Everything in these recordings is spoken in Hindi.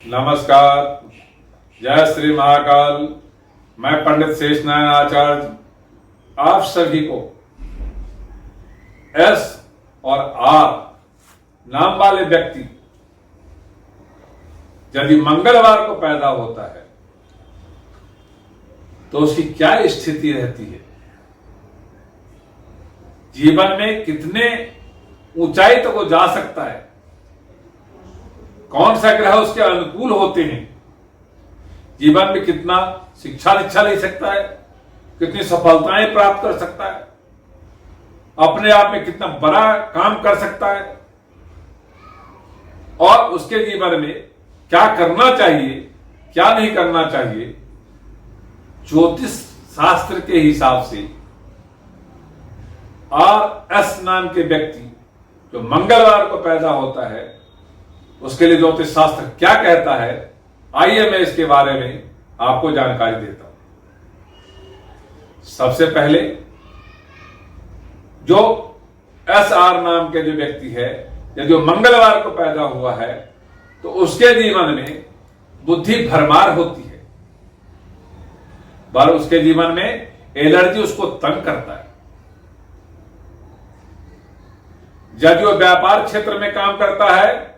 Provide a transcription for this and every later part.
नमस्कार। जय श्री महाकाल। मैं पंडित शेषनारायण आचार्य आप सभी को एस और आर नाम वाले व्यक्ति यदि मंगलवार को पैदा होता है तो उसकी क्या स्थिति रहती है, जीवन में कितने ऊंचाई तक वो जा सकता है, कौन सा ग्रह उसके अनुकूल होते हैं, जीवन में कितना शिक्षा दीक्षा ले सकता है, कितनी सफलताएं प्राप्त कर सकता है, अपने आप में कितना बड़ा काम कर सकता है और उसके जीवन में क्या करना चाहिए, क्या नहीं करना चाहिए। ज्योतिष शास्त्र के हिसाब से आर एस नाम के व्यक्ति जो मंगलवार को पैदा होता है उसके लिए ज्योतिष शास्त्र क्या कहता है, आइए मैं इसके बारे में आपको जानकारी देता हूं। सबसे पहले जो एस आर नाम के जो व्यक्ति है या जो मंगलवार को पैदा हुआ है तो उसके जीवन में बुद्धि भरमार होती है, पर उसके जीवन में एलर्जी उसको तंग करता है। यदि वो व्यापार क्षेत्र में काम करता है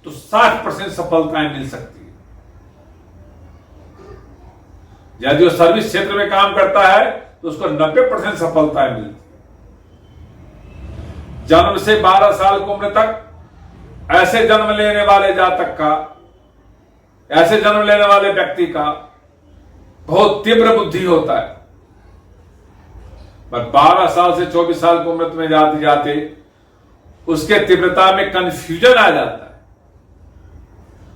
तो 60% सफलताएं मिल सकती है। यदि वो सर्विस क्षेत्र में काम करता है तो उसको 90% सफलताएं मिलती है। जन्म से 12 साल की उम्र तक ऐसे जन्म लेने वाले जातक का, ऐसे जन्म लेने वाले व्यक्ति का बहुत तीव्र बुद्धि होता है, पर 12 साल से 24 साल की उम्र में जाते जाते उसके तीव्रता में कंफ्यूजन आ जाता है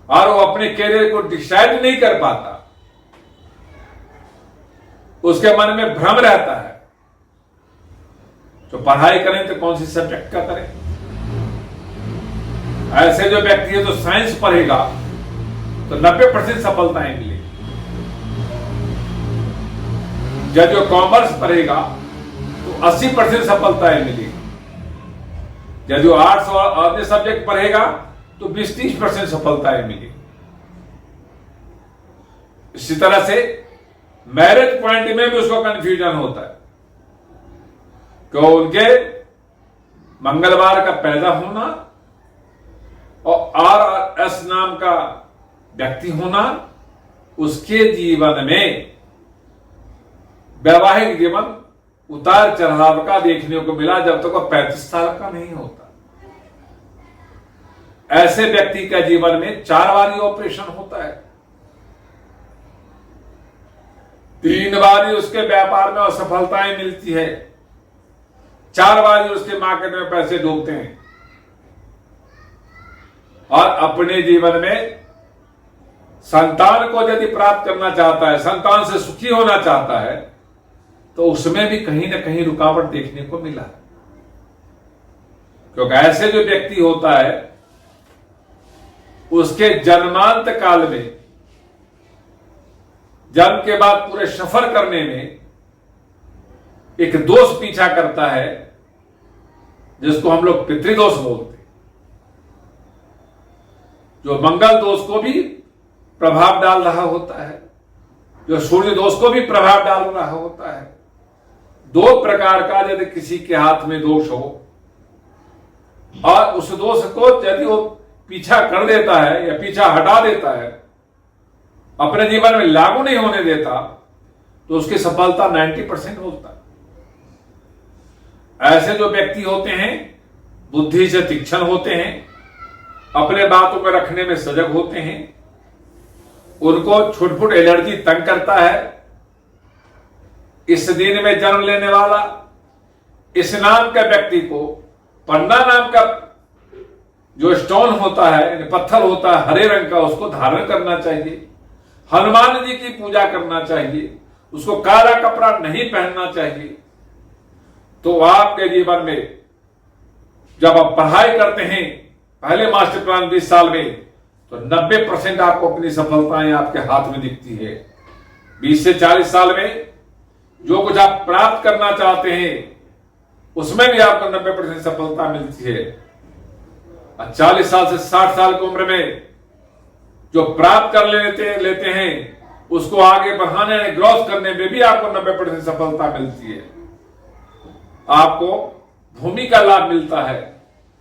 और वो अपने कैरियर को डिसाइड नहीं कर पाता, उसके मन में भ्रम रहता है। तो पढ़ाई करें तो कौन सी सब्जेक्ट का करें। ऐसे जो व्यक्ति है तो साइंस पढ़ेगा तो 90% सफलताएं मिलेगी, जब जो कॉमर्स पढ़ेगा तो 80% सफलताएं मिलेगी, जब जो आर्ट्स और अन्य सब्जेक्ट पढ़ेगा तो 20-30% सफलताएं मिलेगी। इसी तरह से मैरिज पॉइंट में भी उसको कंफ्यूजन होता है कि उनके मंगलवार का पैदा होना और आर एस नाम का व्यक्ति होना उसके जीवन में वैवाहिक जीवन उतार चढ़ाव का देखने को मिला जब तक वो 35 साल का नहीं होता। ऐसे व्यक्ति का जीवन में 4 बारी ऑपरेशन होता है, 3 बारी उसके व्यापार में असफलताएं मिलती है, 4 बारी उसके मार्केट में पैसे डूबते हैं और अपने जीवन में संतान को यदि प्राप्त करना चाहता है, संतान से सुखी होना चाहता है तो उसमें भी कहीं ना कहीं रुकावट देखने को मिला, क्योंकि ऐसे जो व्यक्ति होता है उसके जन्मांत काल में, जन्म के बाद पूरे सफर करने में एक दोष पीछा करता है जिसको हम लोग पितृदोष बोलते हैं, जो मंगल दोष को भी प्रभाव डाल रहा होता है, जो सूर्य दोष को भी प्रभाव डाल रहा होता है। 2 प्रकार का यदि किसी के हाथ में दोष हो और उस दोष को यदि वो पीछा कर देता है या पीछा हटा देता है, अपने जीवन में लागू नहीं होने देता, तो उसकी सफलता 90% होता है। ऐसे जो व्यक्ति होते हैं बुद्धि से तीक्ष्ण होते हैं, अपने बातों में रखने में सजग होते हैं, उनको छुटपुट एलर्जी तंग करता है। इस दिन में जन्म लेने वाला इस नाम का व्यक्ति को पन्ना नाम का जो स्टोन होता है, पत्थर होता है हरे रंग का, उसको धारण करना चाहिए, हनुमान जी की पूजा करना चाहिए, उसको काला कपड़ा नहीं पहनना चाहिए। तो आपके जीवन में जब आप पढ़ाई करते हैं पहले मास्टर प्लान 20 साल में, तो 90% आपको अपनी सफलताएं आपके हाथ में दिखती है। 20 से 40 साल में जो कुछ आप प्राप्त करना चाहते हैं उसमें भी आपको 90% सफलता मिलती है। 40 साल से 60 साल की उम्र में जो प्राप्त कर लेते हैं उसको आगे बढ़ाने यानी ग्रॉस करने में भी आपको 90% सफलता मिलती है। आपको भूमि का लाभ मिलता है,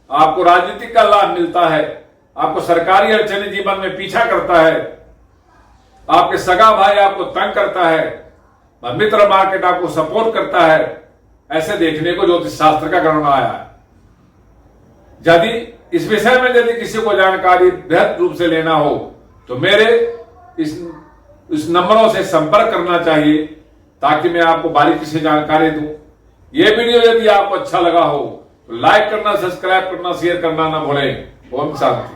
आपको राजनीतिक का लाभ मिलता है, आपको सरकारी अड़चने जीवन में पीछा करता है, आपके सगा भाई आपको तंग करता है, मित्र मार्केट आपको सपोर्ट करता है। ऐसे देखने को ज्योतिष शास्त्र का गणना आया है। यदि इस विषय में यदि किसी को जानकारी बृहद रूप से लेना हो तो मेरे इस नंबरों से संपर्क करना चाहिए ताकि मैं आपको बारीकी से जानकारी दूं। यह वीडियो यदि आपको अच्छा लगा हो तो लाइक करना, सब्सक्राइब करना, शेयर करना ना भूलें। ओम शांति।